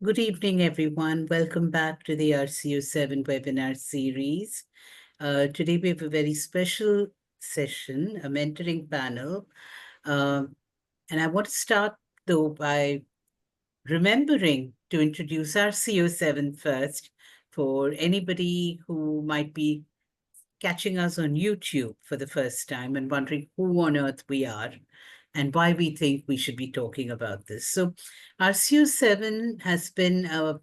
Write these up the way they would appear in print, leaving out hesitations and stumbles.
Good evening, everyone. Welcome back to the RC07 webinar series. Today we have a very special session, a mentoring panel. And I want to start, though, by remembering to introduce RC07 first for anybody who might be catching us on YouTube for the first time and wondering who on earth we are and why we think we should be talking about this. So RCO7 has been the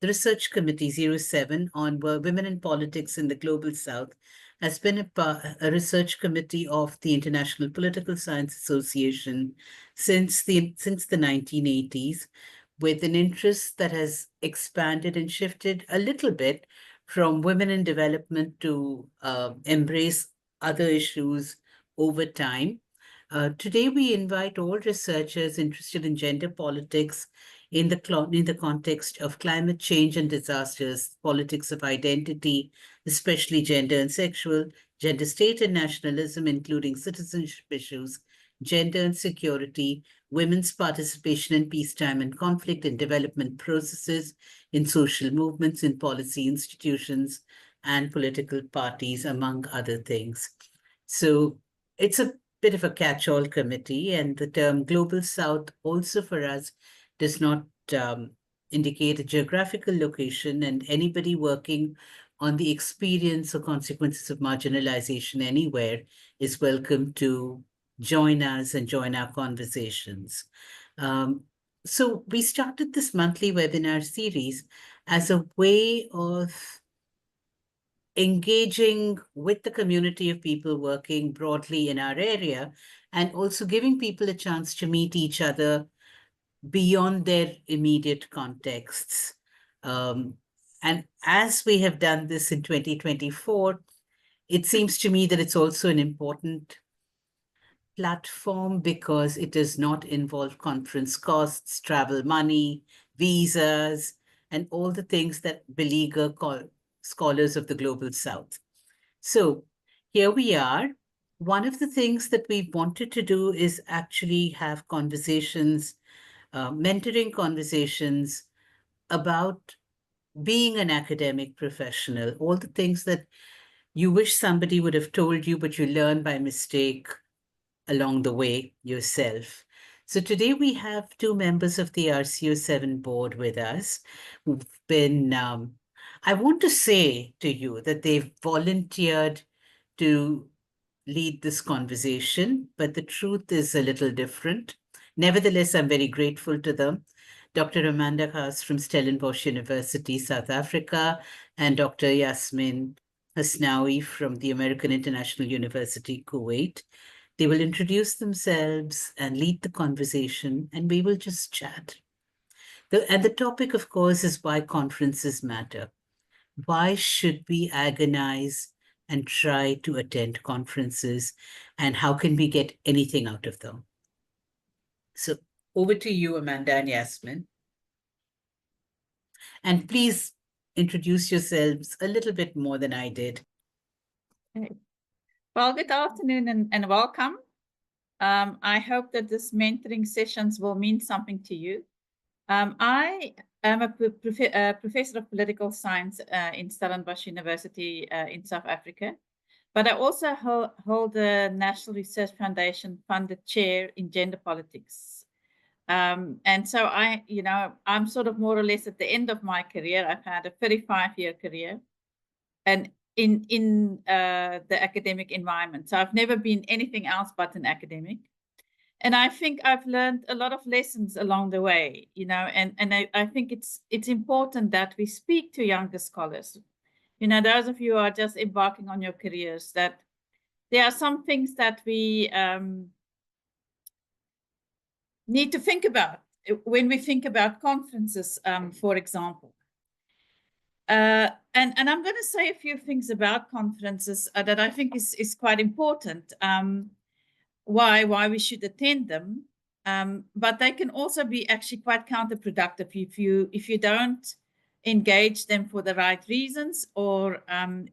research committee 07 on women in politics in the global south has been a research committee of the International Political Science Association since the 1980s, with an interest that has expanded and shifted a little bit from women in development to embrace other issues over time. Today, we invite all researchers interested in gender politics in the context of climate change and disasters, politics of identity, especially gender and sexual, gender state and nationalism, including citizenship issues, gender and security, women's participation in peacetime and conflict and development processes, in social movements, in policy institutions, and political parties, among other things. So it's a bit of a catch-all committee, and the term Global South also for us does not indicate a geographical location, and anybody working on the experience or consequences of marginalization anywhere is welcome to join us and join our conversations. So we started this monthly webinar series as a way of engaging with the community of people working broadly in our area, and also giving people a chance to meet each other beyond their immediate contexts. And as we have done this in 2024, it seems to me that it's also an important platform because it does not involve conference costs, travel money, visas, and all the things that beleaguer scholars of the Global South. So here we are. One of the things that we wanted to do is actually have conversations, mentoring conversations about being an academic professional, all the things that you wish somebody would have told you, but you learn by mistake along the way yourself. So today we have two members of the RCO7 board with us who've been, I want to say to you that they've volunteered to lead this conversation, but the truth is a little different. Nevertheless, I'm very grateful to them. Dr. Amanda Gouws from Stellenbosch University, South Africa, and Dr. Yasmine Hasnaoui from the American International University, Kuwait. They will introduce themselves and lead the conversation, and we will just chat. And the topic, of course, is why conferences matter. Why should we agonize and try to attend conferences, and how can we get anything out of them? So over to you, Amanda and Yasmin. And please introduce yourselves a little bit more than I did. Okay. Well, good afternoon and welcome. I hope that this mentoring sessions will mean something to you. I am a professor of political science in Stellenbosch University in South Africa, but I also hold the National Research Foundation funded chair in gender politics. And so I'm sort of more or less at the end of my career. I've had a 35-year career and in the academic environment. So I've never been anything else but an academic. And I think I've learned a lot of lessons along the way, and I think it's important that we speak to younger scholars. Those of you who are just embarking on your careers, that there are some things that we need to think about when we think about conferences, for example. And I'm going to say a few things about conferences that I think is quite important. Why we should attend them, but they can also be actually quite counterproductive if you don't engage them for the right reasons or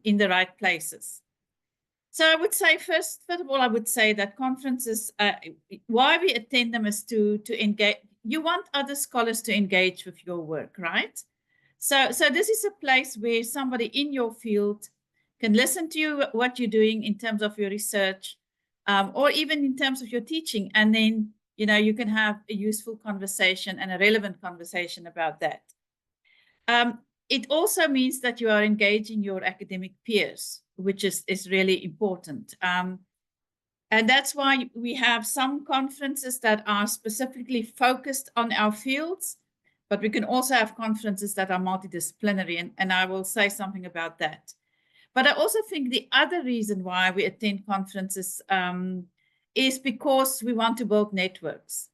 in the right places. So I would say first of all, I would say that conferences, why we attend them is to engage, you want other scholars to engage with your work, right? So this is a place where somebody in your field can listen to you, what you're doing in terms of your research, or even in terms of your teaching. And then, you can have a useful conversation and a relevant conversation about that. It also means that you are engaging your academic peers, which is really important. And that's why we have some conferences that are specifically focused on our fields, but we can also have conferences that are multidisciplinary, and I will say something about that. But I also think the other reason why we attend conferences is because we want to build networks.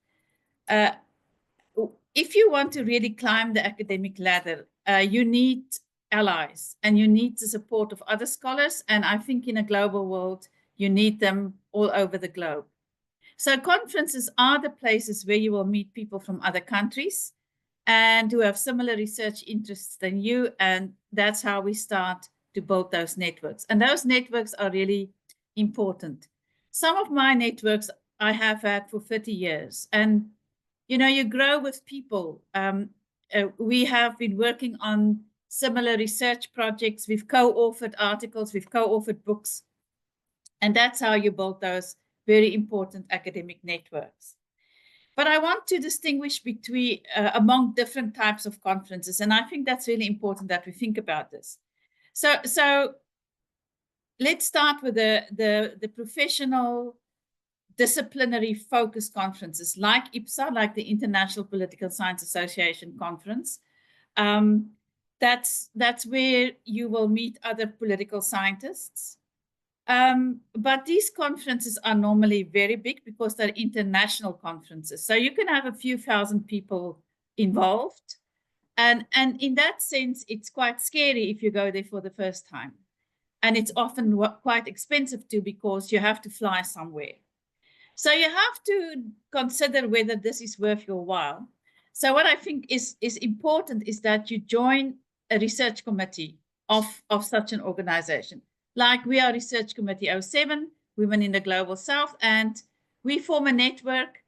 If you want to really climb the academic ladder, you need allies and you need the support of other scholars. And I think in a global world, you need them all over the globe. So conferences are the places where you will meet people from other countries and who have similar research interests than you. And that's how we start to build those networks. And those networks are really important. Some of my networks I have had for 30 years. And, you grow with people. We have been working on similar research projects. We've co-authored articles, we've co-authored books. And that's how you build those very important academic networks. But I want to distinguish between among different types of conferences. And I think that's really important that we think about this. So let's start with the professional disciplinary focus conferences like IPSA, like the International Political Science Association Conference. That's where you will meet other political scientists. But these conferences are normally very big because they're international conferences. So you can have a few thousand people involved. And in that sense, it's quite scary if you go there for the first time. And it's often quite expensive too, because you have to fly somewhere. So you have to consider whether this is worth your while. So what I think is important is that you join a research committee of such an organization. Like we are Research Committee 07, Women in the Global South, and we form a network.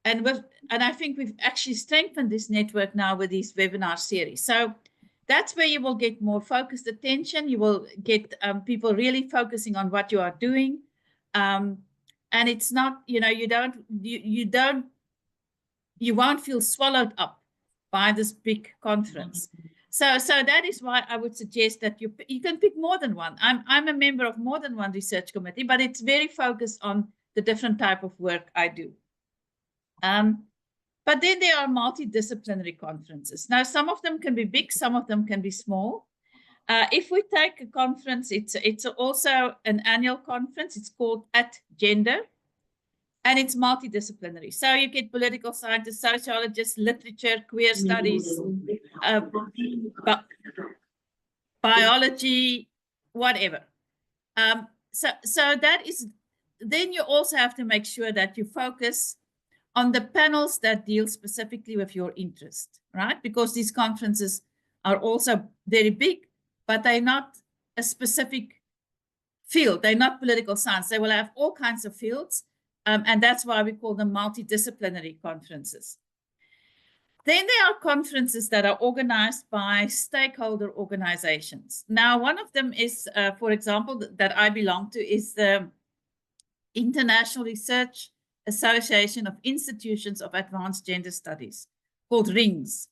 And I think we've actually strengthened this network now with these webinar series. So that's where you will get more focused attention. You will get people really focusing on what you are doing. And it's not, you won't feel swallowed up by this big conference. So that is why I would suggest that you can pick more than one. I'm a member of more than one research committee, but it's very focused on the different type of work I do. But then there are multidisciplinary conferences. Now, some of them can be big, some of them can be small. If we take a conference, it's also an annual conference. It's called At Gender, and it's multidisciplinary. So you get political scientists, sociologists, literature, queer studies, biology, whatever. So that is, then you also have to make sure that you focus on the panels that deal specifically with your interest, right? Because these conferences are also very big, but they're not a specific field. They're not political science. They will have all kinds of fields, and that's why we call them multidisciplinary conferences. Then there are conferences that are organized by stakeholder organizations. Now, one of them is, for example, that I belong to is the International Research Association of Institutions of Advanced Gender Studies, called RINGS.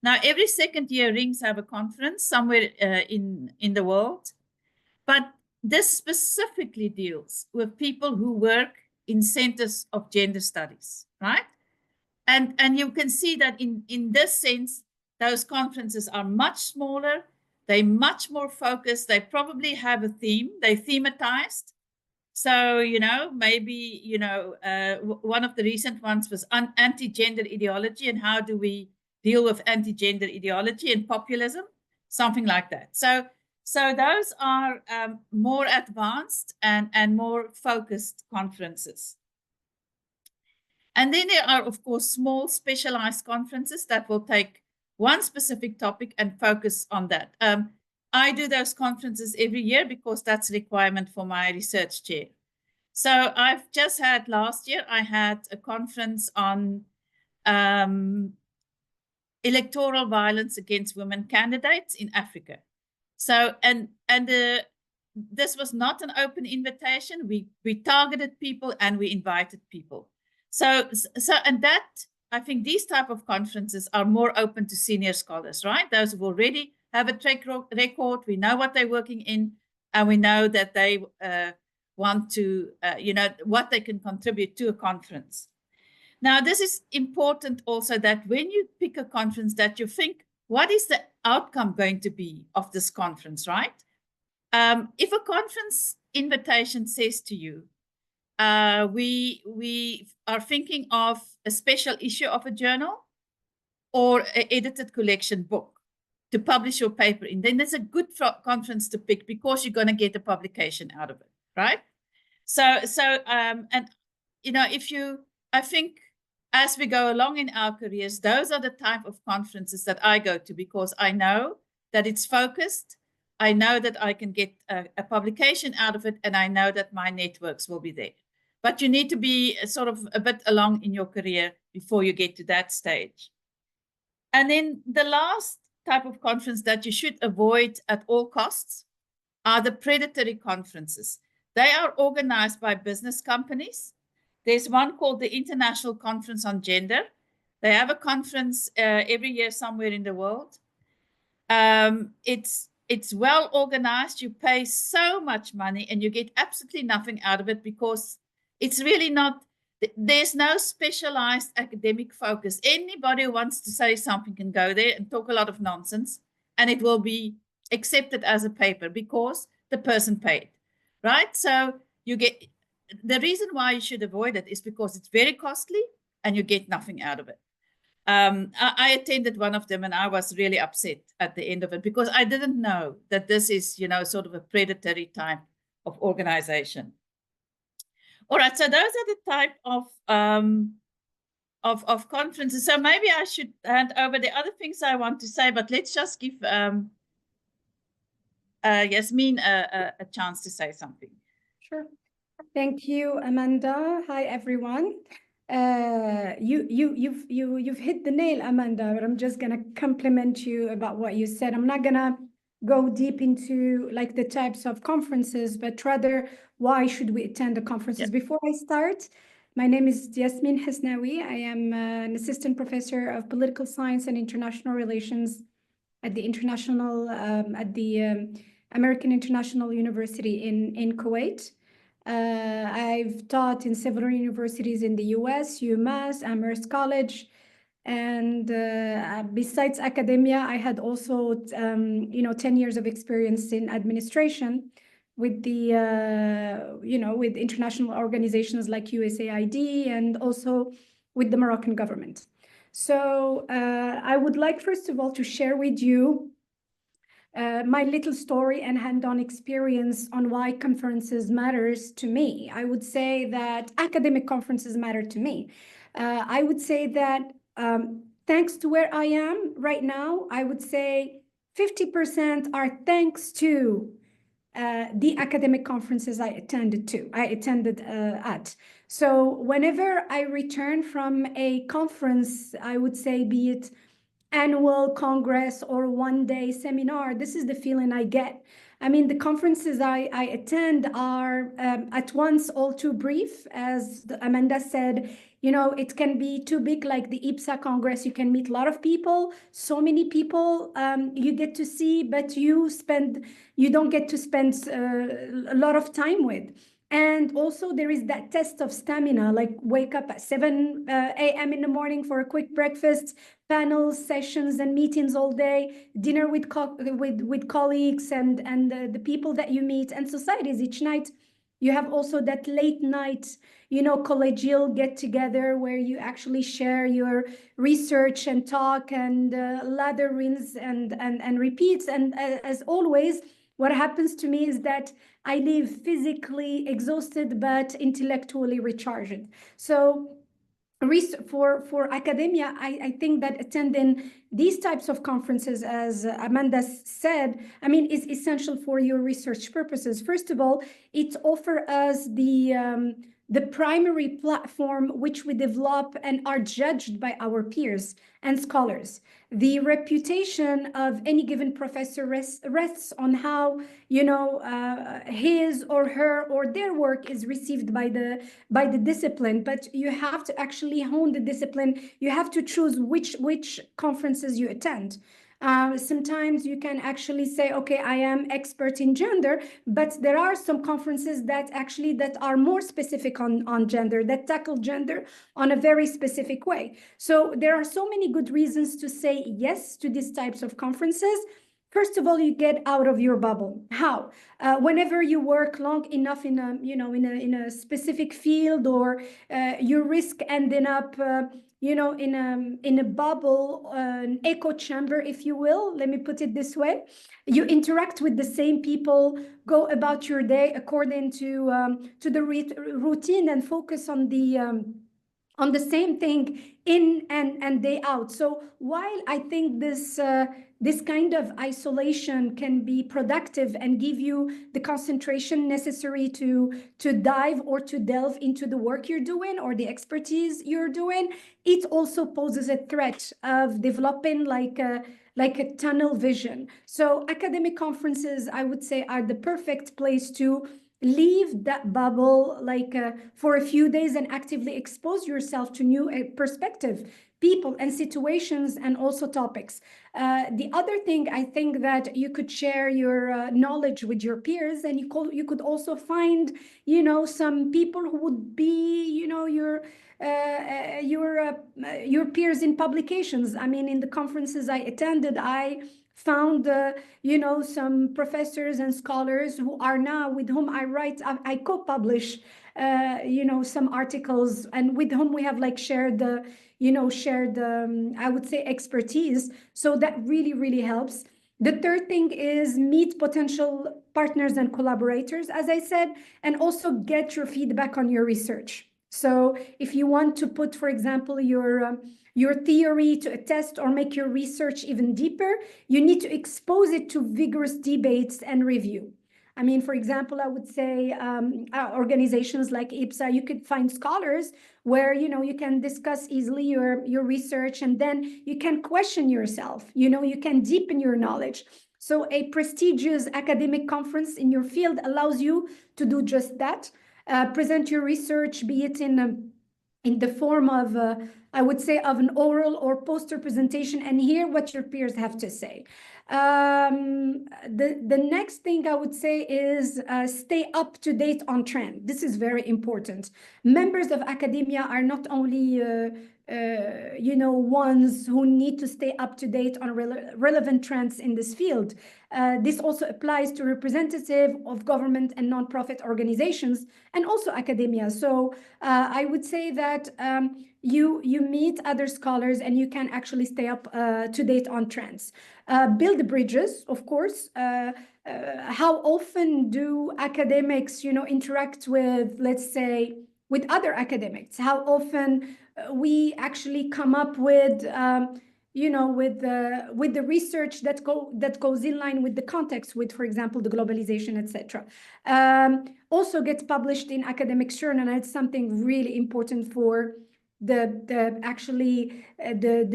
Now, every second year, RINGS have a conference somewhere in the world, but this specifically deals with people who work in centers of gender studies, right? And you can see that in this sense, those conferences are much smaller, they're much more focused, they probably have a theme, they're thematized. So, maybe, one of the recent ones was anti-gender ideology and how do we deal with anti-gender ideology and populism, something like that. So those are more advanced and more focused conferences. And then there are, of course, small specialized conferences that will take one specific topic and focus on that. I do those conferences every year because that's a requirement for my research chair. So I've just had last year, I had a conference on electoral violence against women candidates in Africa. So, this was not an open invitation. We targeted people and we invited people. And that, I think these type of conferences are more open to senior scholars, right? Those who already have a track record, we know what they're working in, and we know that they want to, what they can contribute to a conference. Now, this is important also that when you pick a conference that you think, what is the outcome going to be of this conference, right? If a conference invitation says to you, we are thinking of a special issue of a journal or an edited collection book to publish your paper in, then there's a good conference to pick because you're going to get a publication out of it, right? I think as we go along in our careers, those are the type of conferences that I go to because I know that it's focused. I know that I can get a publication out of it, and I know that my networks will be there. But you need to be sort of a bit along in your career before you get to that stage. And then the last type of conference that you should avoid at all costs are the predatory conferences. They are organized by business companies. There's one called the International Conference on Gender. They have a conference every year somewhere in the world. It's well organized. You pay so much money and you get absolutely nothing out of it because it's really not, there's no specialized academic focus. Anybody who wants to say something can go there and talk a lot of nonsense, and it will be accepted as a paper because the person paid, right? So you get, the reason why you should avoid it is because it's very costly and you get nothing out of it. I attended one of them and I was really upset at the end of it because I didn't know that this is, sort of a predatory type of organization. All right, so those are the type of conferences. So maybe I should hand over the other things I want to say, but let's just give Yasmine a chance to say something. Sure. Thank you, Amanda. Hi, everyone. You've hit the nail, Amanda, but I'm just gonna compliment you about what you said. I'm not gonna go deep into like the types of conferences, but rather why should we attend the conferences? Yeah. Before I start, my name is Yasmine Hasnaoui. I am an assistant professor of political science and international relations at the American International University in Kuwait. I've taught in several universities in the US, UMass, Amherst College, and besides academia, I had also 10 years of experience in administration with the with international organizations like USAID and also with the Moroccan government. So I would like first of all to share with you my little story and hand-on experience on why conferences matters to me. I would say that academic conferences matter to me. I would say that thanks to where I am right now, I would say 50% are thanks to the academic conferences I attended at. So whenever I return from a conference, I would say, be it annual congress or one-day seminar, this is the feeling I get. I mean, the conferences I attend are at once all too brief, as Amanda said. It can be too big, like the IPSA Congress. You can meet a lot of people, so many people you get to see, but you don't get to spend a lot of time with. And also there is that test of stamina, like wake up at 7 a.m. in the morning for a quick breakfast, panels, sessions, and meetings all day, dinner with colleagues and the people that you meet, and societies each night. You have also that late night, collegial get together where you actually share your research and talk and lather, rinse, and repeats. And as always, what happens to me is that I leave physically exhausted but intellectually recharged. So for academia, I think that attending these types of conferences, as Amanda said, is essential for your research purposes. First of all, it offers us the primary platform which we develop and are judged by our peers and scholars. The reputation of any given professor rests on how, his or her or their work is received by the discipline. But you have to actually hone the discipline. You have to choose which conferences you attend. Sometimes you can actually say, okay, I am expert in gender, but there are some conferences that are more specific on gender, that tackle gender on a very specific way. So there are so many good reasons to say yes to these types of conferences. First of all, you get out of your bubble. How? Whenever you work long enough in a specific field, or you risk ending up in a bubble, an echo chamber, if you will. Let me put it this way. You interact with the same people, go about your day according to the routine, and focus on the same thing in and day out. So while I think this kind of isolation can be productive and give you the concentration necessary to dive or to delve into the work you're doing or the expertise you're doing, it also poses a threat of developing like a tunnel vision. So academic conferences, I would say, are the perfect place to leave that bubble for a few days and actively expose yourself to new perspective, people and situations, and also topics. The other thing, I think that you could share your knowledge with your peers, and you could also find, some people who would be, your peers in publications. I mean, in the conferences I attended, I found some professors and scholars who are now with whom I co-publish some articles, and with whom we have shared I would say expertise. So that really helps. The third thing is meet potential partners and collaborators, as I said, and also get your feedback on your research. So if you want to put, for example, your theory to a test or make your research even deeper, you need to expose it to vigorous debates and review. I mean, for example, I would say organizations like IPSA, you could find scholars where, you can discuss easily your research, and then you can question yourself, you can deepen your knowledge. So a prestigious academic conference in your field allows you to do just that. Present your research, be it in the form of, I would say, of an oral or poster presentation, and hear what your peers have to say. The next thing I would say is stay up to date on trend. This is very important. Members of academia are not only ones who need to stay up to date on relevant trends in this field. This also applies to representative of government and nonprofit organizations, and also academia. So I would say that you meet other scholars, and you can actually stay up to date on trends. Build bridges, of course. How often do academics, interact with, let's say, with other academics? How often we actually come up with, with the research that goes in line with the context, with, for example, the globalization, etc. Also gets published in academic journal, and it's something really important for the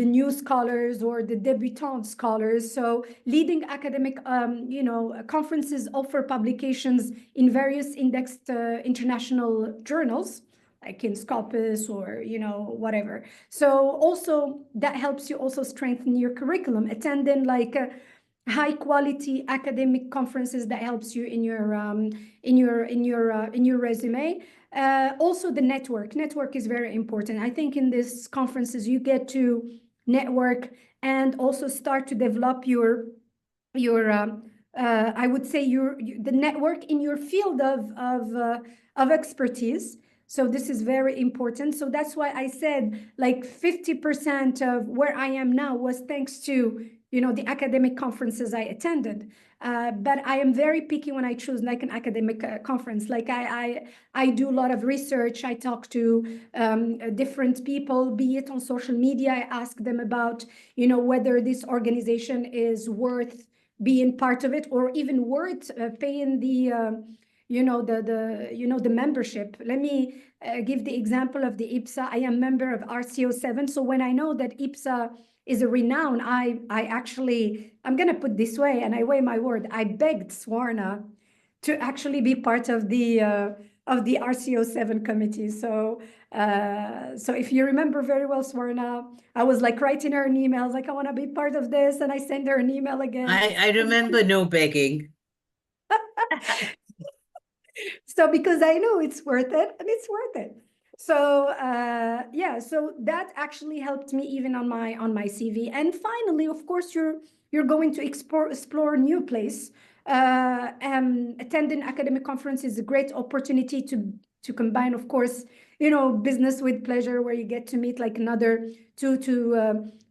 new scholars or the debutant scholars. So leading academic conferences offer publications in various indexed international journals, like in Scopus or whatever. So also that helps you also strengthen your curriculum, attending high quality academic conferences. That helps you in your resume. Also the network is very important. I think in these conferences you get to network and also start to develop your I would say the network in your field of expertise. So this is very important. So that's why I said 50% of where I am now was thanks to the academic conferences I attended. But I am very picky when I choose an academic conference. I do a lot of research. I talk to different people, be it on social media. I ask them about whether this organization is worth being part of it, or even worth paying the the membership. Let me give the example of the IPSA. I am member of RC07. So when I know that IPSA is a renown, I actually, I'm going to put this way, and I weigh my word, I begged Swarna to actually be part of the RC07 committee. So so if you remember very well, Swarna, I was like writing her an email, like, I want to be part of this, and I sent her an email again. I remember no begging. So because I know it's worth it, and it's worth it. So yeah, so that actually helped me even on my CV. And finally, of course, you're going to explore a new place. Attending academic conference is a great opportunity to combine, of course, you know, business with pleasure, where you get to meet like another to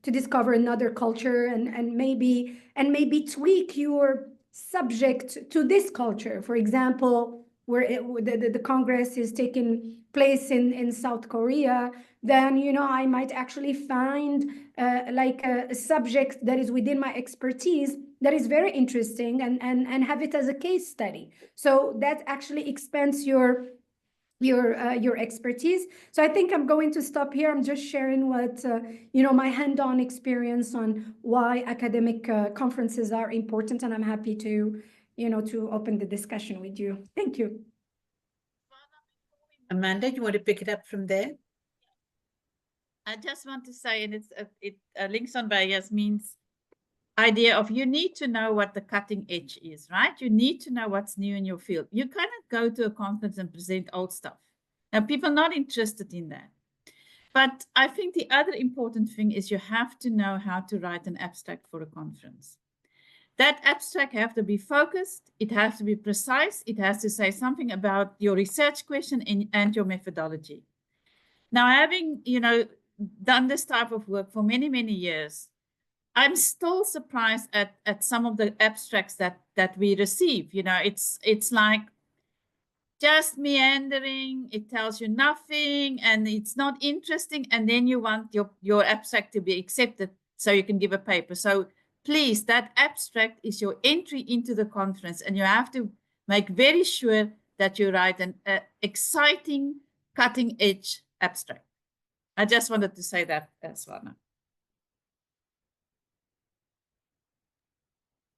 discover another culture and maybe tweak your subject to this culture. For example, where the Congress is taking place in South Korea, then, you know, I might actually find like a subject that is within my expertise that is very interesting and have it as a case study. So that actually expands your expertise. So I think I'm going to stop here. I'm just sharing what, you know, my hand-on experience on why academic conferences are important, and I'm happy to, you know, to open the discussion with you. Thank you. Amanda, you want to pick it up from there? I just want to say, and it links on by Yasmine's idea of, you need to know what the cutting edge is, right? You need to know what's new in your field. You cannot go to a conference and present old stuff. Now, people are not interested in that. But I think the other important thing is you have to know how to write an abstract for a conference. That abstract has to be focused, it has to be precise, it has to say something about your research question and your methodology. Now, having, you know, done this type of work for many, many years, I'm still surprised at some of the abstracts that we receive. You know, it's like just meandering, it tells you nothing, and it's not interesting, and then you want your abstract to be accepted so you can give a paper. So please, that abstract is your entry into the conference, and you have to make very sure that you write an exciting, cutting-edge abstract. I just wanted to say that as well.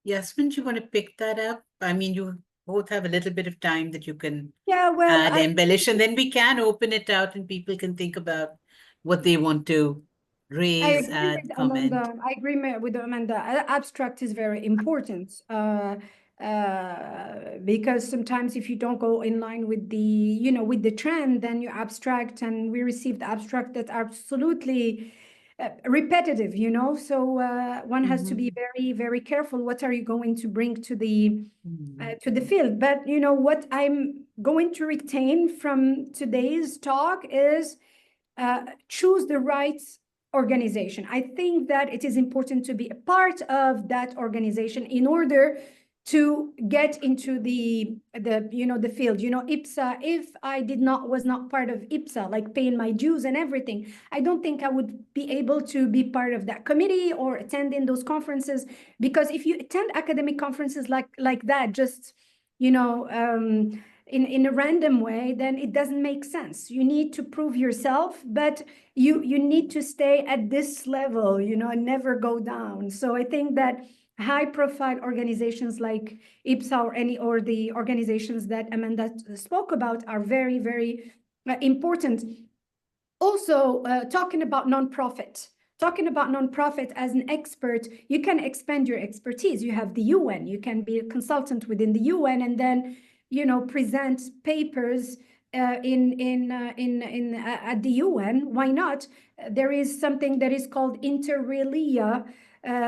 Yasmin, do you want to pick that up? I mean, you both have a little bit of time that you can Well, embellish, and then we can open it out and people can think about what they want to raise, add, comment. I agree with Amanda. Abstract is very important because sometimes if you don't go in line with the, you know, with the trend, then you abstract, and we received abstract that are absolutely repetitive, you know. So one has to be very, very careful. What are you going to bring to the field? But, you know, what I'm going to retain from today's talk is choose the right organization. I think that it is important to be a part of that organization in order to get into the you know, the field. You know, IPSA, if I was not part of IPSA, like paying my dues and everything, I don't think I would be able to be part of that committee or attending those conferences. Because if you attend academic conferences like that, just, you know, in a random way, then it doesn't make sense. You need to prove yourself, but you need to stay at this level, you know, and never go down. So I think that high-profile organizations like IPSA or the organizations that Amanda spoke about are very, very important. Also, talking about nonprofit as an expert, you can expand your expertise. You have the UN, you can be a consultant within the UN, and then, you know, present papers at the UN. Why not? There is something that is called inter alia,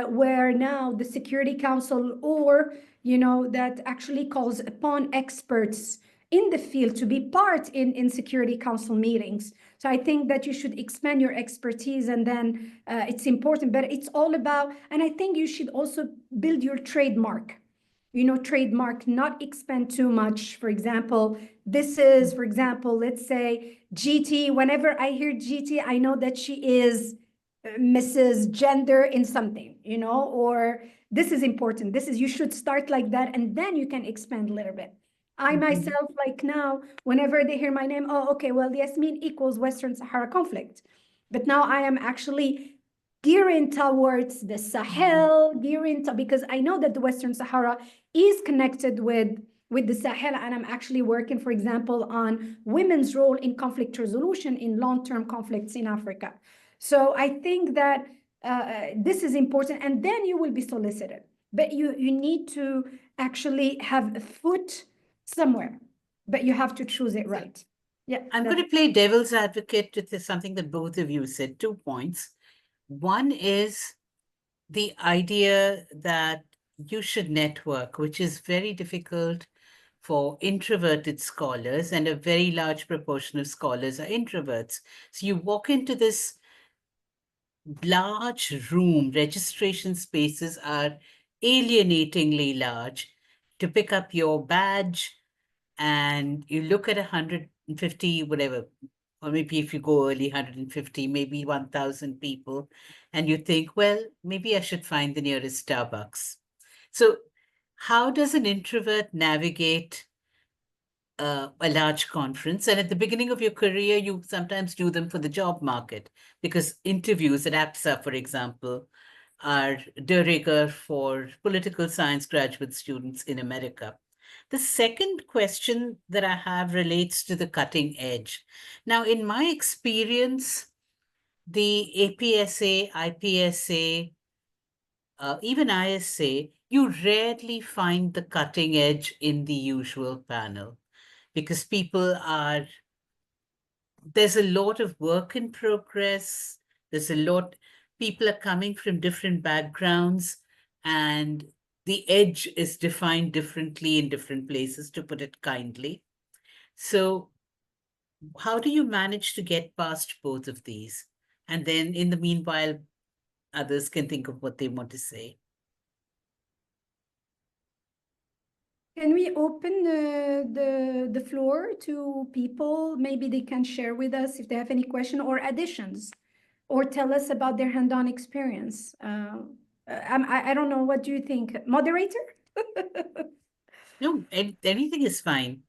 where now the Security Council, or, you know, that actually calls upon experts in the field to be part in Security Council meetings. So I think that you should expand your expertise, and then it's important, but it's all about, and I think you should also build your trademark. You know, trademark, not expand too much. For example, this is, for example, let's say GT. Whenever I hear GT, I know that she is Mrs. Gender in something, you know, or this is important. You should start like that, and then you can expand a little bit. I myself, like now, whenever they hear my name, oh, okay, well, Yasmine equals Western Sahara conflict. But now I am actually gearing towards the Sahel, because I know that the Western Sahara is connected with the Sahel, and I'm actually working, for example, on women's role in conflict resolution in long-term conflicts in Africa. So I think that this is important, and then you will be solicited. But you need to actually have a foot somewhere, but you have to choose it right. Yeah. I'm going to play devil's advocate with something that both of you said, 2 points. One is the idea that you should network, which is very difficult for introverted scholars, and a very large proportion of scholars are introverts. So you walk into this large room, registration spaces are alienatingly large. To pick up your badge, and you look at 150, whatever, or maybe if you go early, 150, maybe 1,000 people, and you think, well, maybe I should find the nearest Starbucks. So how does an introvert navigate a large conference? And at the beginning of your career, you sometimes do them for the job market, because interviews at IPSA, for example, are de rigueur for political science graduate students in America. The second question that I have relates to the cutting edge. Now, in my experience, the APSA, IPSA, even ISA, you rarely find the cutting edge in the usual panel, because there's a lot of work in progress. People are coming from different backgrounds, and the edge is defined differently in different places, to put it kindly. So how do you manage to get past both of these? And then in the meanwhile, others can think of what they want to say. Can we open the floor to people? Maybe they can share with us if they have any question or additions, or tell us about their hand-on experience. I don't know. What do you think, moderator? No, anything is fine.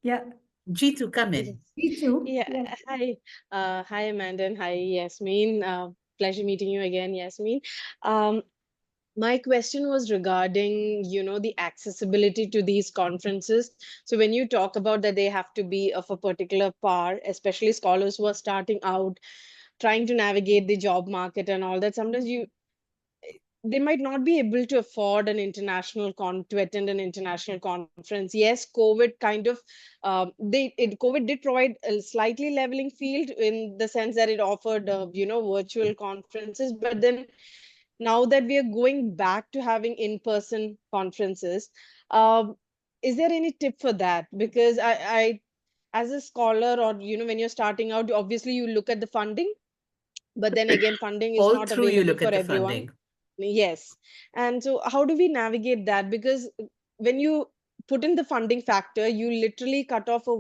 Yeah. Jitu, come in. Jitu. Yeah. Yes. Hi, Amanda, and hi, Yasmine. Pleasure meeting you again, Yasmine. My question was regarding, the accessibility to these conferences. So when you talk about that they have to be of a particular par, especially scholars who are starting out, trying to navigate the job market and all that, sometimes they might not be able to afford an to attend an international conference. Yes, COVID kind of COVID did provide a slightly leveling field in the sense that it offered virtual conferences, but then now that we are going back to having in-person conferences, is there any tip for that? Because I as a scholar, or when you're starting out, obviously you look at the funding, but then again, funding is All not through you available look for at the everyone. funding. Yes. And so how do we navigate that? Because when you put in the funding factor, you literally cut off a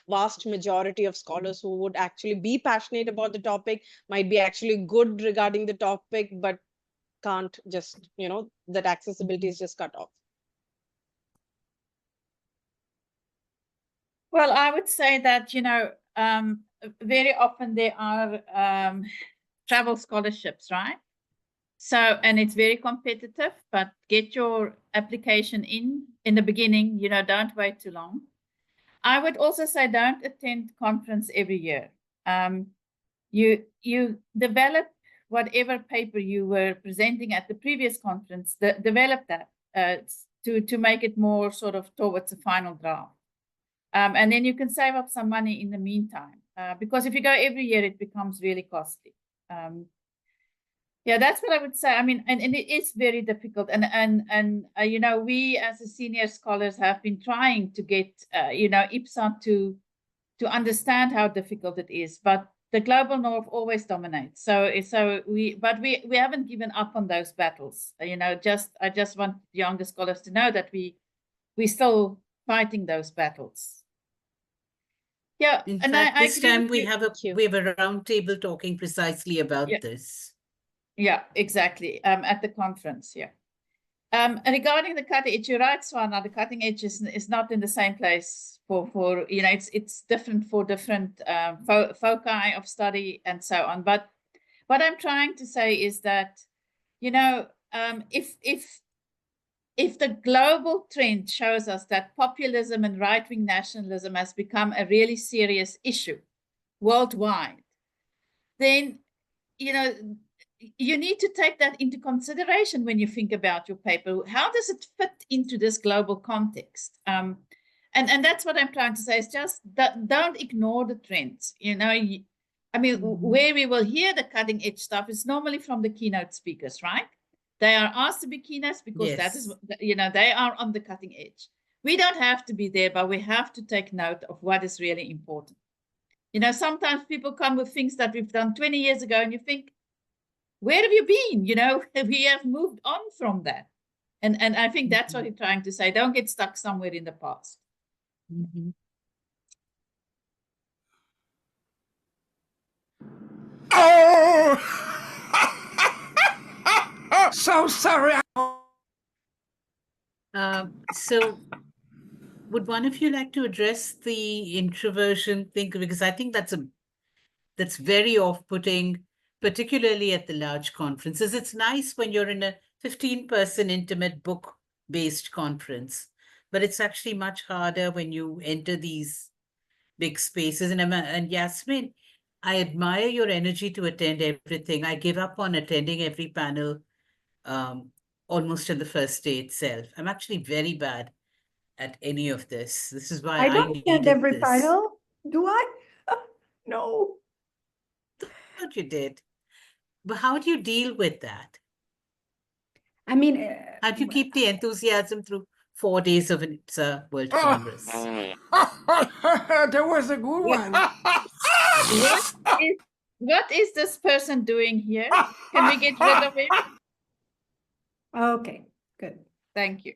vast majority of scholars who would actually be passionate about the topic, might be actually good regarding the topic, but can't just, that accessibility is just cut off. Well, I would say that, very often there are travel scholarships, right? So, and it's very competitive, but get your application in the beginning, don't wait too long. I would also say don't attend conference every year. You develop whatever paper you were presenting at the previous conference, develop that to make it more sort of towards a final draft. And then you can save up some money in the meantime, because if you go every year, it becomes really costly. Yeah, that's what I would say. I mean, and it is very difficult. And we as a senior scholars have been trying to get, IPSA to understand how difficult it is. But the global north always dominates. So we haven't given up on those battles. I just want younger scholars to know that we're still fighting those battles. Yeah, In and fact, I this agree time with we you. have a round table talking precisely about Yeah. this. Yeah, exactly. At the conference, yeah. Regarding the cutting edge, you're right, Swana, the cutting edge is not in the same place for you know, it's different for different foci of study and so on. But what I'm trying to say is that, you know, if the global trend shows us that populism and right-wing nationalism has become a really serious issue worldwide, then, you know, you need to take that into consideration when you think about your paper. How does it fit into this global context? And that's what I'm trying to say, is just that don't ignore the trends. You know, I mean, where we will hear the cutting edge stuff is normally from the keynote speakers, right? They are asked to be keynotes because that is, you know, they are on the cutting edge. We don't have to be there, but we have to take note of what is really important. You know, sometimes people come with things that we've done 20 years ago and you think, where have you been? You know, we have moved on from that. And I think that's what he's trying to say. Don't get stuck somewhere in the past. Oh! So sorry. So would one of you like to address the introversion thing? Because I think that's very off-putting, particularly at the large conferences. It's nice when you're in a 15-person intimate book-based conference, but it's actually much harder when you enter these big spaces. And Yasmine, I admire your energy to attend everything. I give up on attending every panel almost in the first day itself. I'm actually very bad at any of this. This is why I I don't attend needed every this. panel, do I? No. Thought you did. But how do you deal with that? I mean, How do you keep the enthusiasm through 4 days of an IPSA World Congress? That was a good one. What is this person doing here? Can we get rid of him? okay, good. Thank you.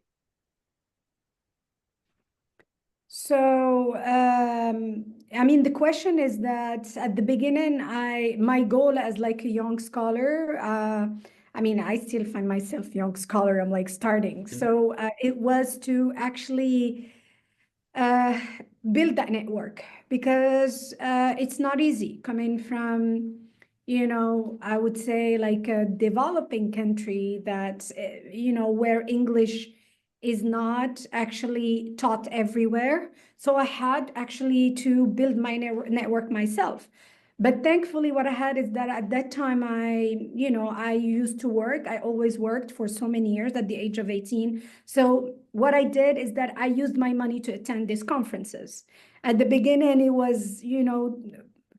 So, I mean, the question is that at the beginning, my goal as like a young scholar, I mean, I still find myself young scholar. I'm like starting. So it was to actually build that network, because it's not easy coming from, you know, I would say like a developing country that, you know, where English is not actually taught everywhere. So I had actually to build my network myself. But thankfully, what I had is that at that time, I used to work. I always worked for so many years at the age of 18. So what I did is that I used my money to attend these conferences. At the beginning, it was, you know,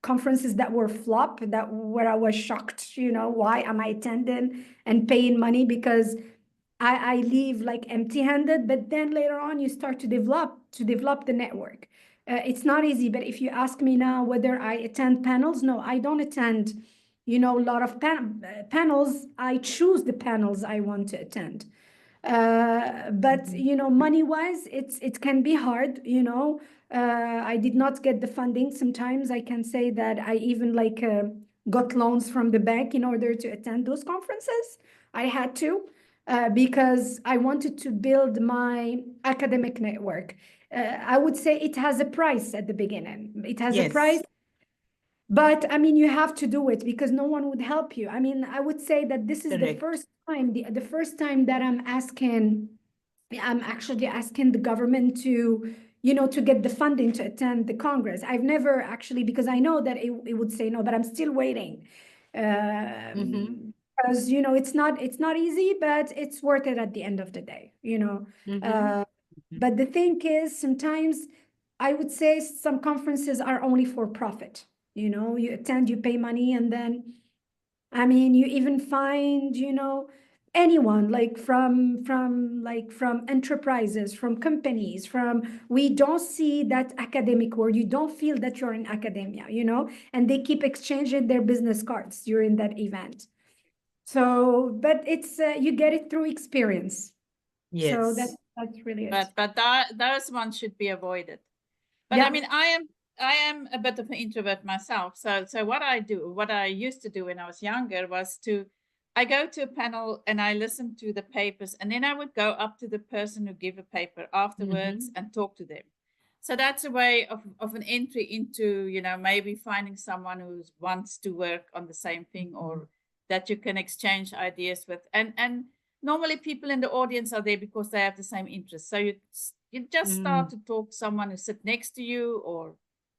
conferences that were flop, where I was shocked, you know, why am I attending and paying money? Because I leave like empty-handed. But then later on, you start to develop the network. It's not easy, but if you ask me now whether I attend panels, no, I don't attend, you know, a lot of panels. I choose the panels I want to attend. But you know, money-wise, it can be hard, you know. I did not get the funding. Sometimes I can say that I even like got loans from the bank in order to attend those conferences. I had to. Because I wanted to build my academic network. I would say it has a price at the beginning. It has a price, but I mean, you have to do it because no one would help you. I mean, I would say that this is the first time, the first time that I'm actually asking the government to, you know, to get the funding to attend the Congress. I've never actually, because I know that it would say no, but I'm still waiting. Because, you know, it's not easy, but it's worth it at the end of the day, you know. But the thing is, sometimes I would say some conferences are only for profit. You know, you attend, you pay money, and then, I mean, you even find, you know, anyone like from enterprises, from companies, we don't see that academic world. You don't feel that you're in academia, you know, and they keep exchanging their business cards during that event. So, but it's you get it through experience. Yes. So that's really it. But those ones should be avoided. But I mean, I am a bit of an introvert myself. So what I used to do when I was younger was I go to a panel and I listen to the papers, and then I would go up to the person who gave a paper afterwards and talk to them. So that's a way of an entry into, you know, maybe finding someone who wants to work on the same thing, or that you can exchange ideas with. And normally people in the audience are there because they have the same interests. So you just start to talk to someone who sit next to you, or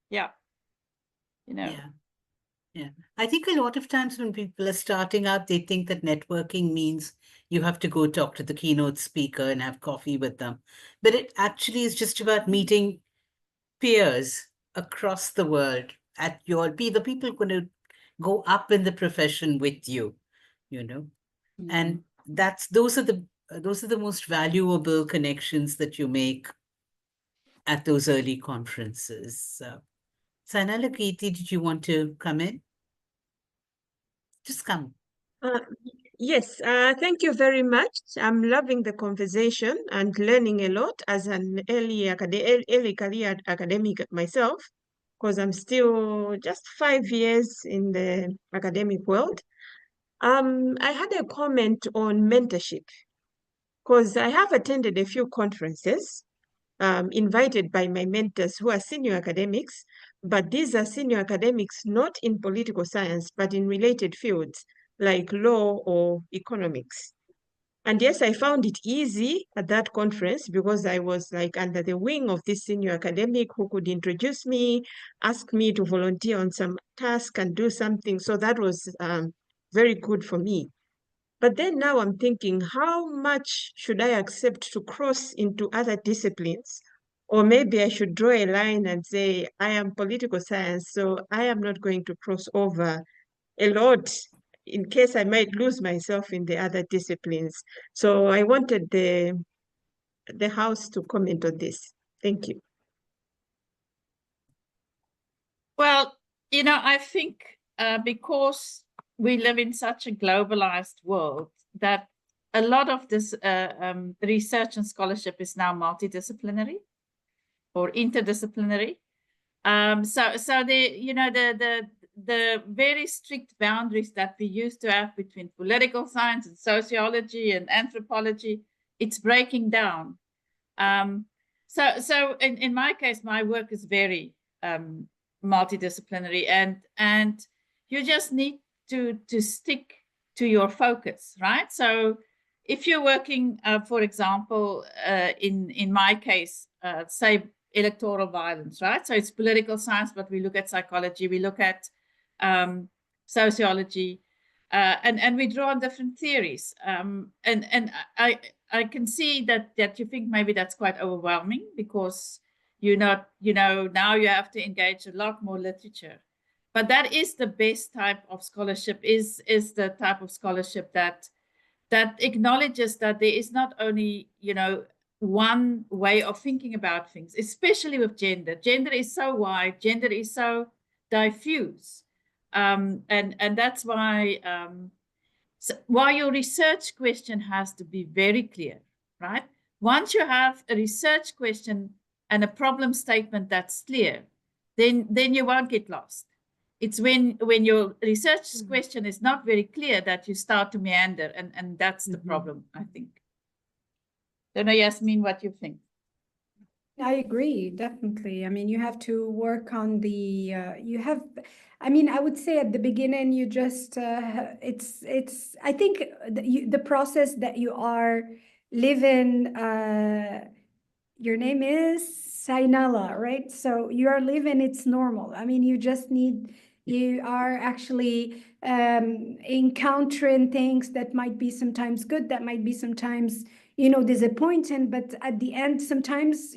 you know. Yeah. I think a lot of times when people are starting out, they think that networking means you have to go talk to the keynote speaker and have coffee with them. But it actually is just about meeting peers across the world the people who are going to go up in the profession with you, you know. And those are the most valuable connections that you make at those early conferences. Sanala Kirti, did you want to come in? Just come. Yes, thank you very much. I'm loving the conversation and learning a lot as an early career academic myself, because I'm still just 5 years in the academic world. I had a comment on mentorship, because I have attended a few conferences invited by my mentors who are senior academics, but these are senior academics not in political science, but in related fields like law or economics. And yes, I found it easy at that conference because I was like under the wing of this senior academic who could introduce me, ask me to volunteer on some task and do something. So that was very good for me. But then now I'm thinking, how much should I accept to cross into other disciplines? Or maybe I should draw a line and say, I am political science, so I am not going to cross over a lot in case I might lose myself in the other disciplines. So I wanted the House to comment on this. Thank you. Well, you know, I think because we live in such a globalized world that a lot of this research and scholarship is now multidisciplinary or interdisciplinary. So the very strict boundaries that we used to have between political science and sociology and anthropology, it's breaking down. So in my case, my work is very multidisciplinary, and you just need to stick to your focus, right? So if you're working, for example, in my case, say electoral violence, right? So it's political science, but we look at psychology, we look at sociology, and we draw on different theories. And I can see that you think maybe that's quite overwhelming because now you have to engage a lot more literature. But that is the best type of scholarship, is the type of scholarship that acknowledges that there is not only, one way of thinking about things, especially with gender. Gender is so wide, gender is so diffuse. And that's why your research question has to be very clear, right? Once you have a research question and a problem statement that's clear, then you won't get lost. It's when your research question is not very clear that you start to meander, and that's the problem, I think. Don't know, Yasmine, what you think? I agree, definitely. I mean, you have to work on the, I would say at the beginning, you just, I think the process that you are living, your name is Sainala, right? So you are living, it's normal. I mean, you are actually encountering things that might be sometimes good, that might be sometimes, disappointing, but at the end, sometimes,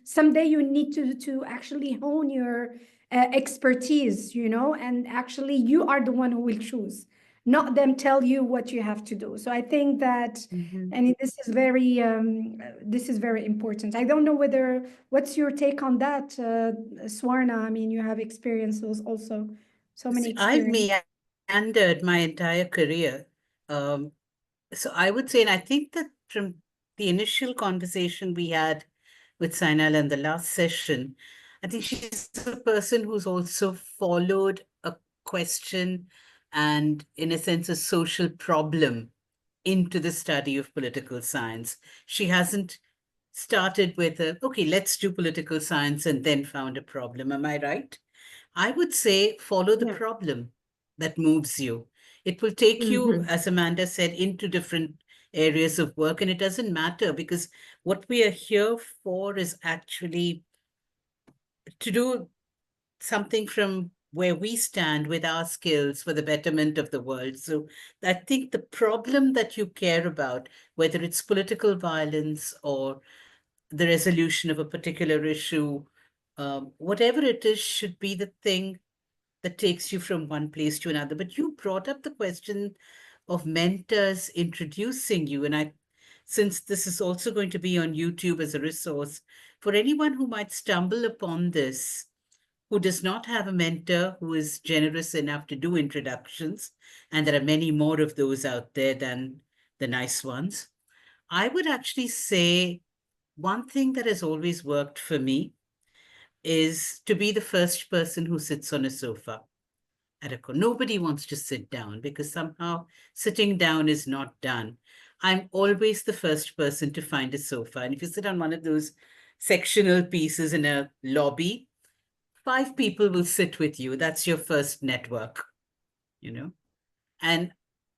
someday you need to actually hone your expertise, and actually you are the one who will choose, not them tell you what you have to do. So I think that, and this is very important. I don't know what's your take on that, Swarna? I mean, you have experiences also, so many experiences. I've meandered my entire career. So I would say, and I think that from the initial conversation we had with Sainal in the last session, I think she's a person who's also followed a question and, in a sense, a social problem into the study of political science. She hasn't started with okay, let's do political science and then found a problem. Am I right? I would say follow the Yeah. problem that moves you. It will take you, as Amanda said, into different areas of work, and it doesn't matter because what we are here for is actually to do something from where we stand with our skills for the betterment of the world. So I think the problem that you care about, whether it's political violence or the resolution of a particular issue, whatever it is, should be the thing that takes you from one place to another. But you brought up the question of mentors introducing you. And since this is also going to be on YouTube as a resource, for anyone who might stumble upon this, who does not have a mentor who is generous enough to do introductions, and there are many more of those out there than the nice ones, I would actually say one thing that has always worked for me is to be the first person who sits on a sofa at a nobody wants to sit down because somehow sitting down is not done. I'm always the first person to find a sofa. And if you sit on one of those sectional pieces in a lobby, 5 people will sit with you. That's your first network, you know? And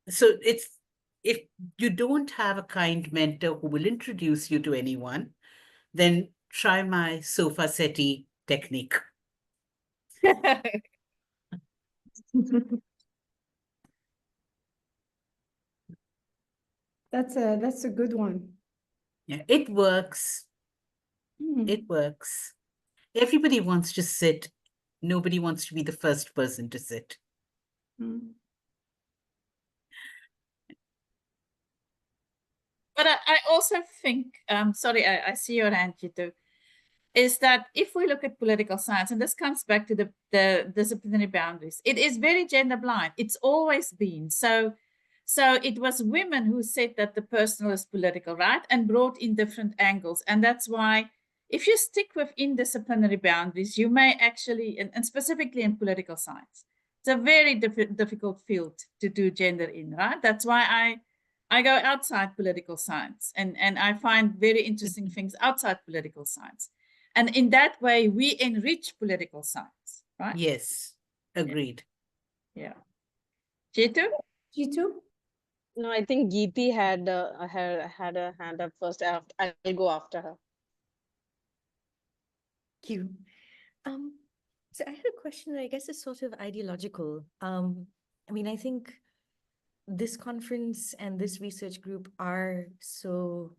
so if you don't have a kind mentor who will introduce you to anyone, then try my sofa settee technique. That's a good one. Yeah, it works. It works. Everybody wants to sit. Nobody wants to be the first person to sit. But I also think, sorry, I see your hand, Jitu, is that if we look at political science, and this comes back to the disciplinary boundaries, it is very gender blind. It's always been. So it was women who said that the personal is political, right? And brought in different angles. And that's why if you stick within disciplinary boundaries, you may actually, and specifically in political science, it's a very difficult field to do gender in, right? That's why I go outside political science and I find very interesting things outside political science. And in that way, we enrich political science, right? Yes, agreed. Yeah. Jitu? Jitu? No, I think Geeti had a hand up first. I'll go after her. Thank you. So I had a question that I guess is sort of ideological. I mean, I think this conference and this research group are so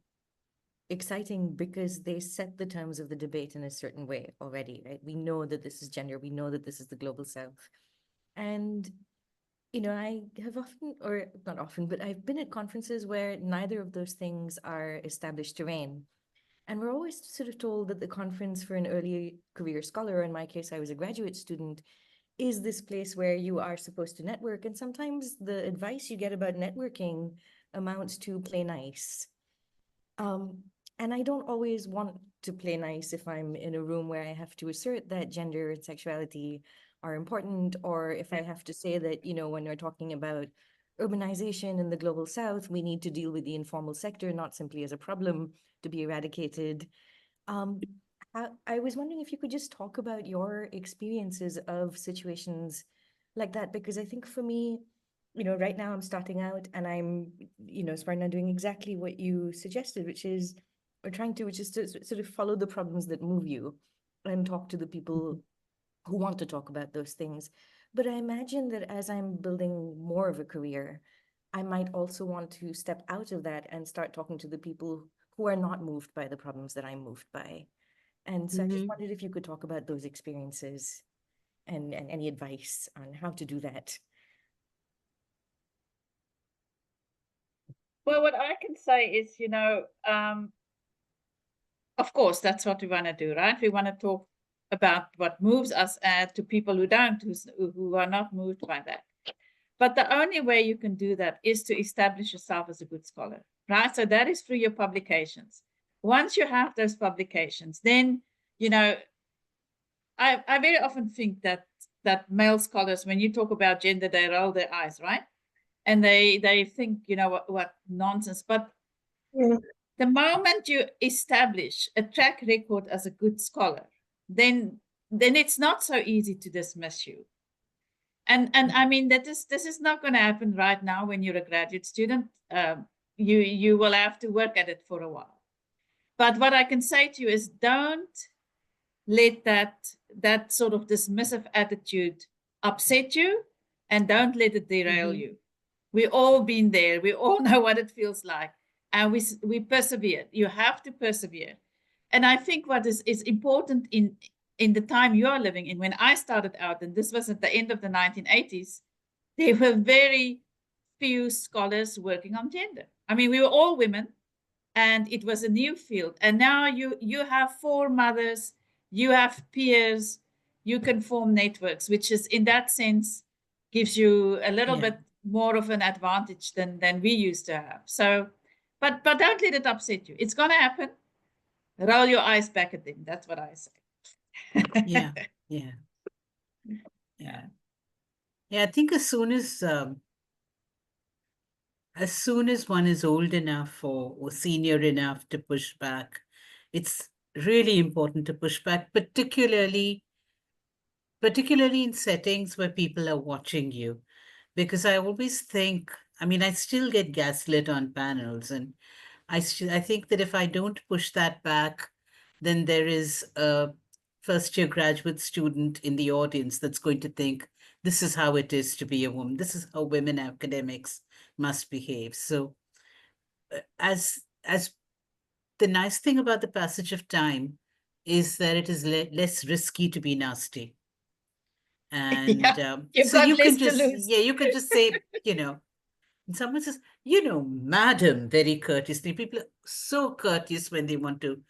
exciting because they set the terms of the debate in a certain way already, right? We know that this is gender, we know that this is the global south. And, you know, I have often, or not often, but I've been at conferences where neither of those things are established terrain. And we're always sort of told that the conference for an early career scholar, in my case, I was a graduate student, is this place where you are supposed to network. And sometimes the advice you get about networking amounts to play nice. And I don't always want to play nice if I'm in a room where I have to assert that gender and sexuality are important, or if I have to say that, you know, when we're talking about urbanization in the global south, we need to deal with the informal sector, not simply as a problem to be eradicated. I was wondering if you could just talk about your experiences of situations like that, because I think for me, you know, right now I'm starting out and I'm, you know, Sparna, doing exactly what you suggested, which is to sort of follow the problems that move you and talk to the people who want to talk about those things. But I imagine that as I'm building more of a career, I might also want to step out of that and start talking to the people who are not moved by the problems that I'm moved by. And so I just wondered if you could talk about those experiences and any advice on how to do that. Well, what I can say is, you know, of course, that's what we want to do, right? We want to talk about what moves us to people who don't, who are not moved by that. But the only way you can do that is to establish yourself as a good scholar, right? So that is through your publications. Once you have those publications, then, you know, I very often think that that male scholars, when you talk about gender, they roll their eyes, right? And they think, you know, what nonsense. But Yeah. the moment you establish a track record as a good scholar, then it's not so easy to dismiss you. And I mean, this is not going to happen right now when you're a graduate student. You will have to work at it for a while. But what I can say to you is, don't let that sort of dismissive attitude upset you, and don't let it derail you. We all been there. We all know what it feels like, and we persevere. You have to persevere. And I think what is important in the time you are living in, when I started out, and this was at the end of the 1980s, there were very few scholars working on gender. I mean, we were all women, and it was a new field. And now you have four mothers, you have peers, you can form networks, which is, in that sense, gives you a little bit more of an advantage than we used to have. So, but don't let it upset you. It's going to happen. Roll your eyes back at them. That's what I say. Yeah. I think as soon as one is old enough or senior enough to push back, it's really important to push back, particularly in settings where people are watching you. Because I always think, I mean, I still get gaslit on panels, and I think that if I don't push that back, then there is a first-year graduate student in the audience that's going to think, this is how it is to be a woman. This is how women academics must behave. So as the nice thing about the passage of time is that it is less risky to be nasty. And so you can just say, you know, and someone says, you know, madam, very courteously. People are so courteous when they want to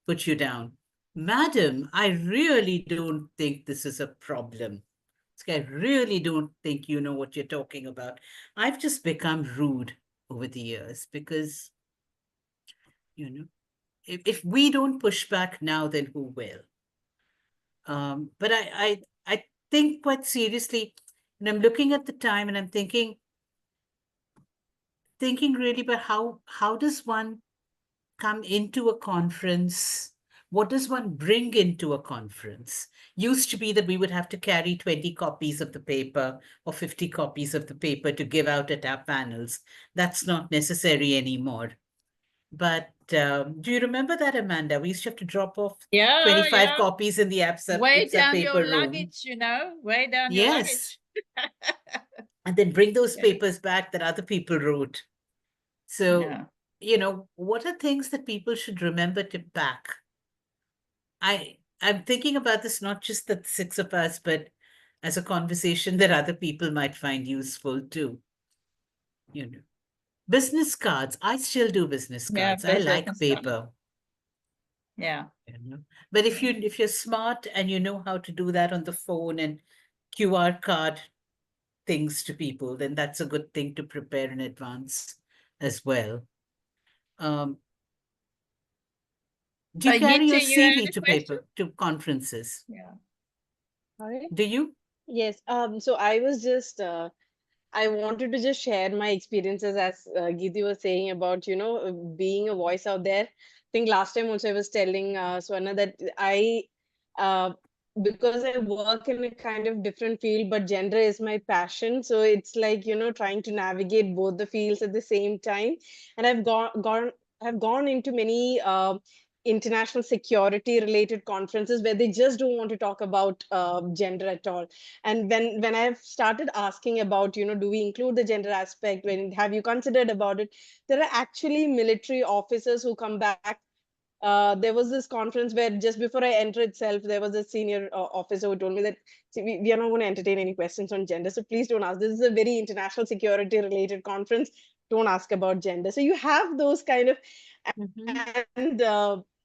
put you down. Madam, I really don't think this is a problem. I really don't think you know what you're talking about. I've just become rude over the years because, you know, if we don't push back now, then who will? But I think quite seriously, and I'm looking at the time and I'm thinking really about how does one come into a conference? What does one bring into a conference? Used to be that we would have to carry 20 copies of the paper or 50 copies of the paper to give out at our panels. That's not necessary anymore. But do you remember that, Amanda? We used to have to drop off 25 copies in the IPSA way down paper your room. Luggage, you know, way down your luggage. And then bring those papers back that other people wrote. So, you know, what are things that people should remember to pack? I'm thinking about this, not just the six of us, but as a conversation that other people might find useful too. You know, business cards. I still do business cards. I like paper. Yeah. You know? But if you're smart and you know how to do that on the phone and QR card things to people, then that's a good thing to prepare in advance as well. Do you carry your CV to conferences? Yeah. Sorry? Do you? Yes. So I was just I wanted to just share my experiences, as Geeti was saying about, you know, being a voice out there. I think last time also I was telling Swarna that because I work in a kind of different field, but gender is my passion. So it's like, you know, trying to navigate both the fields at the same time. And I've gone into many international security related conferences where they just don't want to talk about gender at all. And when I've started asking about, you know, do we include the gender aspect, when have you considered about it, there are actually military officers who come back. There was this conference where just before I entered itself, there was a senior officer who told me that, see, we are not going to entertain any questions on gender, so please don't ask. This is a very international security related conference. Don't ask about gender. So you have those kind of, and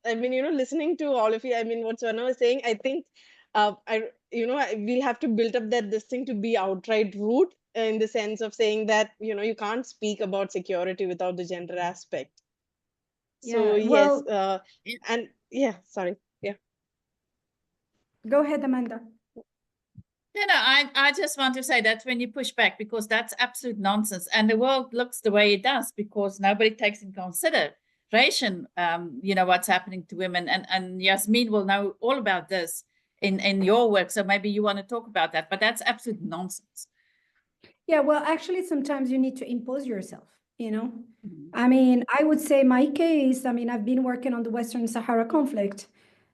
I mean, you know, listening to all of you, I mean, what Swarna was saying, I think we'll have to build up this thing to be outright rude, in the sense of saying that, you know, you can't speak about security without the gender aspect. So yes, and yeah, sorry. Yeah. Go ahead, Amanda. No, I just want to say that's when you push back, because that's absolute nonsense. And the world looks the way it does because nobody takes in consideration, what's happening to women. And Yasmine will know all about this in your work. So maybe you want to talk about that, but that's absolute nonsense. Yeah, well, actually, sometimes you need to impose yourself, I mean, I would say my case, I mean, I've been working on the Western Sahara conflict,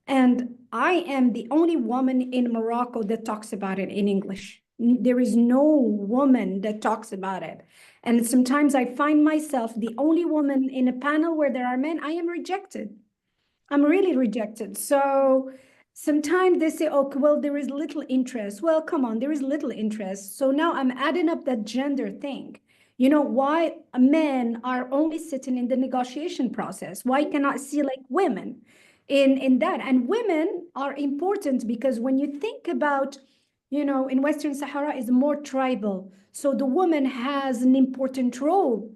and I am the only woman in Morocco that talks about it in English. There is no woman that talks about it. And sometimes I find myself the only woman in a panel where there are men. I am rejected. I'm really rejected. So sometimes they say, oh, well, there is little interest. Well, come on, there is little interest. So now I'm adding up that gender thing. Why men are only sitting in the negotiation process? Why cannot see like women in that? And women are important because when you think about, in Western Sahara is more tribal. So the woman has an important role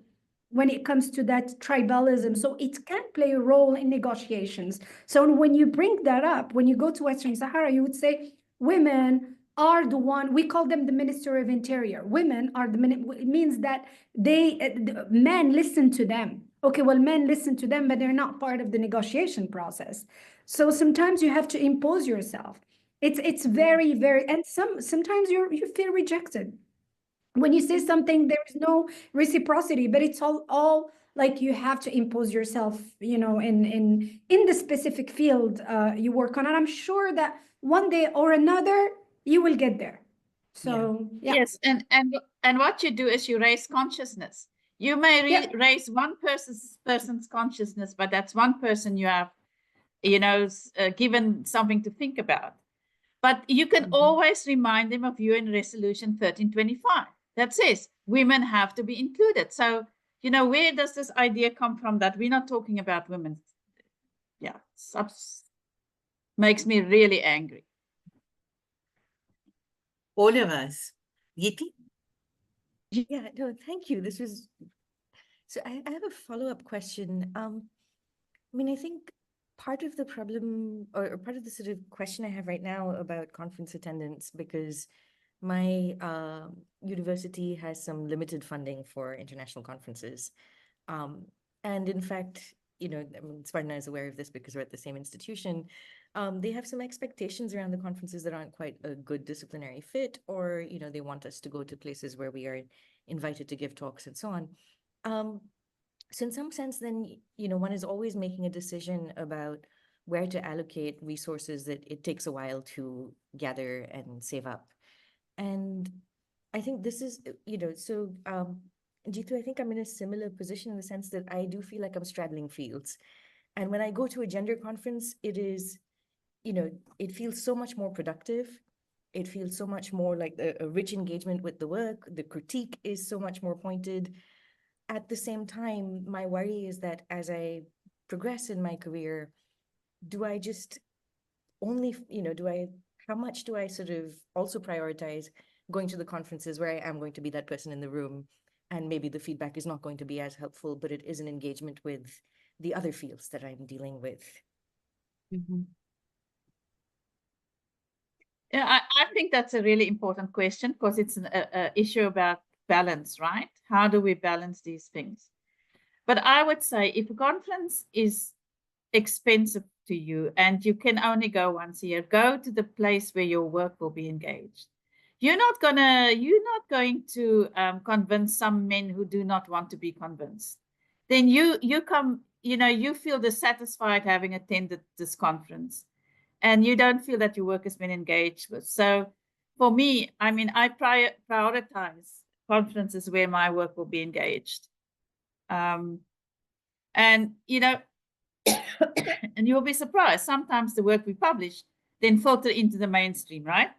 when it comes to that tribalism. So it can play a role in negotiations. So when you bring that up, when you go to Western Sahara, you would say women are the one, we call them the Minister of Interior. Women are it means that men listen to them. Okay, well, men listen to them, but they're not part of the negotiation process. So sometimes you have to impose yourself. It's very, very, and sometimes you feel rejected. When you say something, there is no reciprocity, but it's all like you have to impose yourself, in the specific field you work on. And I'm sure that one day or another you will get there. So yeah. Yes, and what you do is you raise consciousness. You may raise one person's consciousness, but that's one person you have, given something to think about. But you can always remind them of UN Resolution 1325 that says women have to be included. So, where does this idea come from that we're not talking about women? Yeah, makes me really angry. All of us. Yiti? Yeah, no, thank you. This was, so I have a follow-up question. I mean, I think part of the problem or part of the sort of question I have right now about conference attendance, because my university has some limited funding for international conferences. And in fact, I mean, Spartan is aware of this because we're at the same institution. They have some expectations around the conferences that aren't quite a good disciplinary fit, or, they want us to go to places where we are invited to give talks and so on. So in some sense, then, one is always making a decision about where to allocate resources that it takes a while to gather and save up. And I think this is, so Jitu, I think I'm in a similar position in the sense that I do feel like I'm straddling fields. And when I go to a gender conference, it is, it feels so much more productive. It feels so much more like a rich engagement with the work. The critique is so much more pointed. At the same time, my worry is that as I progress in my career, do I just only, how much do I sort of also prioritize going to the conferences where I am going to be that person in the room, and maybe the feedback is not going to be as helpful, but it is an engagement with the other fields that I'm dealing with? Yeah, I think that's a really important question because it's an issue about balance, right? How do we balance these things? But I would say if a conference is expensive to you and you can only go once a year, go to the place where your work will be engaged. You're not going to convince some men who do not want to be convinced. Then you come, you feel dissatisfied having attended this conference, and you don't feel that your work has been engaged with. So for me, I mean, I prioritize conferences where my work will be engaged. And, and you'll be surprised. Sometimes the work we publish then filter into the mainstream, right?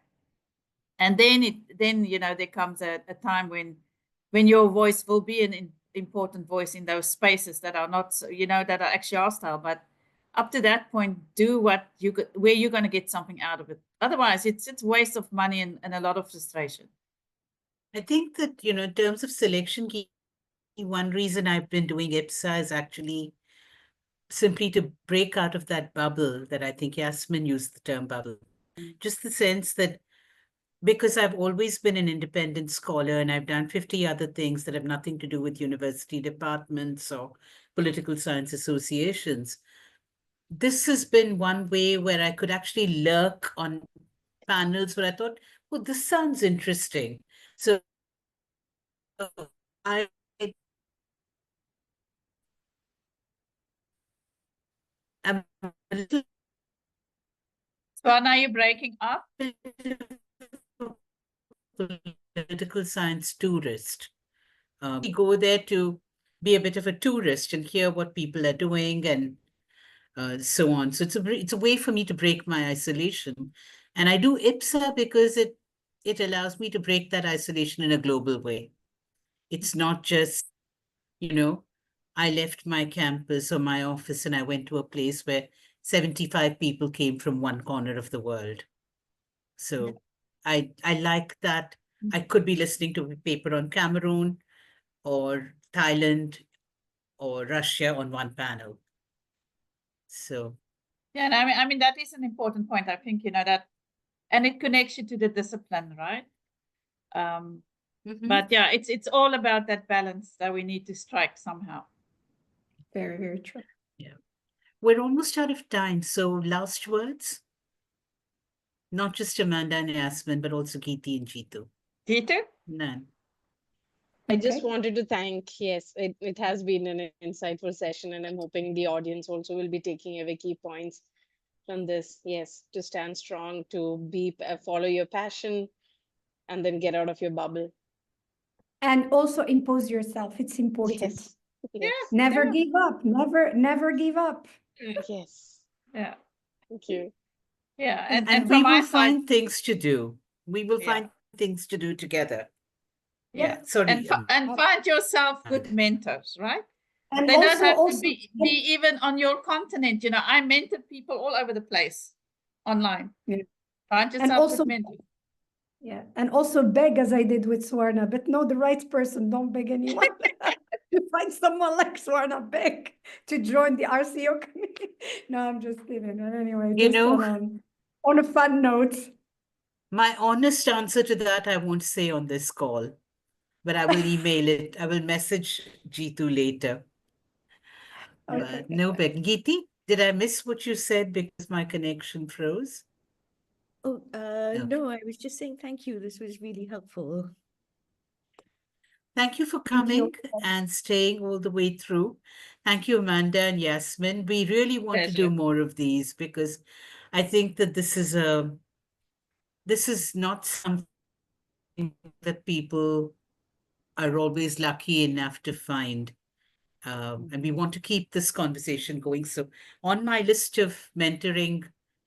And then there comes a time when your voice will be an important voice in those spaces that are not, that are actually hostile. But up to that point, do where you're going to get something out of it. Otherwise, it's waste of money and a lot of frustration. I think that, in terms of selection, one reason I've been doing IPSA is actually simply to break out of that bubble that I think Yasmine used the term bubble. Just the sense that because I've always been an independent scholar and I've done 50 other things that have nothing to do with university departments or political science associations, this has been one way where I could actually lurk on panels where I thought, oh, this sounds interesting. So I am a little Swarna, are you breaking up? bit of a political science tourist. We go there to be a bit of a tourist and hear what people are doing and so on. So it's a way for me to break my isolation. And I do IPSA because it allows me to break that isolation in a global way. It's not just, you know, I left my campus or my office and I went to a place where 75 people came from one corner of the world. So I like that. I could be listening to a paper on Cameroon or Thailand or Russia on one panel. So Yeah, and I mean that is an important point. I think, you know, that, and it connects you to the discipline, right? But yeah, it's all about that balance that we need to strike somehow. Very, very true. yeah, we're almost out of time. So last words, not just Amanda and Yasmin, but also Geeti and Jitu. Jitu? None. I just Okay. wanted to thank, yes, it has been an insightful session, and I'm hoping the audience also will be taking away key points from this. Yes, to stand strong, to follow your passion, and then get out of your bubble. And also impose yourself. It's important. Yes. Yes. Never Yeah. give up. Never give up. Yes. Yeah. Thank you. Yeah. And And we from my will side, find things to do. We will Yeah. find things to do together. yeah. Yeah. Sorry. And find yourself good mentors, right? And They don't have also to be even on your continent. You know, I mentored people all over the place online. Yeah. Find And yourself also- good mentors. yeah, and also beg as I did with Swarna, but know the right person. Don't beg anyone. You find someone like Swarna, beg to join the RCO committee. No, I'm just kidding. And anyway, You just know- on a fun note. My honest answer to that, I won't say on this call, but I will email it. I will message Jitu later. Okay. But no, but Geeti, did I miss what you said because my connection froze? Oh, no, I was just saying thank you. This was really helpful. Thank you for Thank you. coming and staying all the way through. Thank you, Amanda and Yasmin. We really want to do Pleasure. more of these because I think that this is not something that people are always lucky enough to find. And we want to keep this conversation going. So on my list of mentoring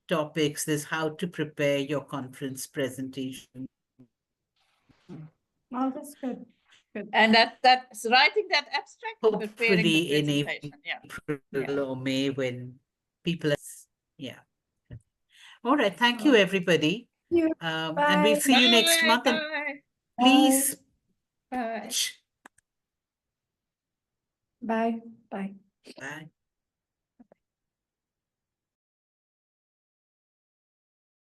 topics, there's how to prepare your conference presentation. Oh, that's good. And that's writing that abstract, and preparing the Hopefully in presentation. Yeah. April or May when people are, yeah. All right. Thank you, everybody. Thank you. And we'll see you next month. And Bye. please, Bye. Bye. Bye. bye.